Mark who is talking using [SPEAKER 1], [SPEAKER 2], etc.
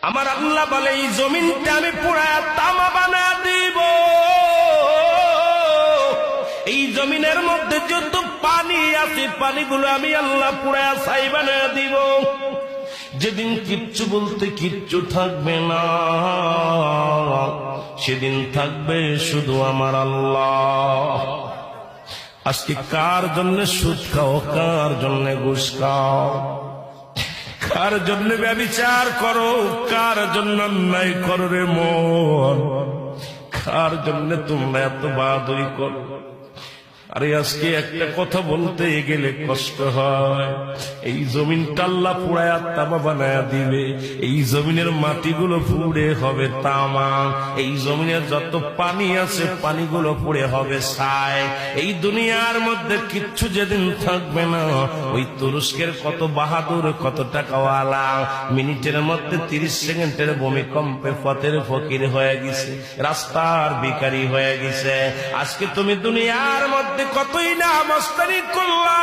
[SPEAKER 1] আমার আল্লাহ বলে এই জমিনটা আমি পুরায়া তামা বানা দিব। এই জমিনের মধ্যে যত পানি আছে পানিগুলো আমি আল্লাহ পুরায়া ছাই বানা দিব। যেদিন কিচ্ছু বলতে কিচ্ছু থাকবে না, সেদিন থাকবে শুধু আমার আল্লাহ। আজকে কার জন্য সুদ খাও, কার জন্য ঘুষ খাও, কার জন্য ব্যভিচার করো, কার জন্য অন্যায় করো রে মন, কার জন্য তোমরা এত বাহাদুরি করো। আরে আজকে একটা কথা বলতে গেলে কষ্ট হয়। এই জমিনটা আল্লাহ পুরায়া তামা বানায়া দিবে। এই জমিনের মাটিগুলো পুড়ে হবে তামা। এই জমিনের যত পানি আছে পানিগুলো পুড়ে হবে ছাই। এই দুনিয়ার মধ্যে কিচ্ছু যেদিন থাকবে না, ওই তুরস্কের কত বাহাদুর, কত টাকাওয়ালা মিনিটের মধ্যে 30 সেকেন্ডের ভূমিকম্পে পথের ফকির হয়ে গেছে, রাস্তার ভিখারি হয়ে গেছে। আজকে তুমি দুনিয়ার মধ্যে কতই না মস্তানি করলা।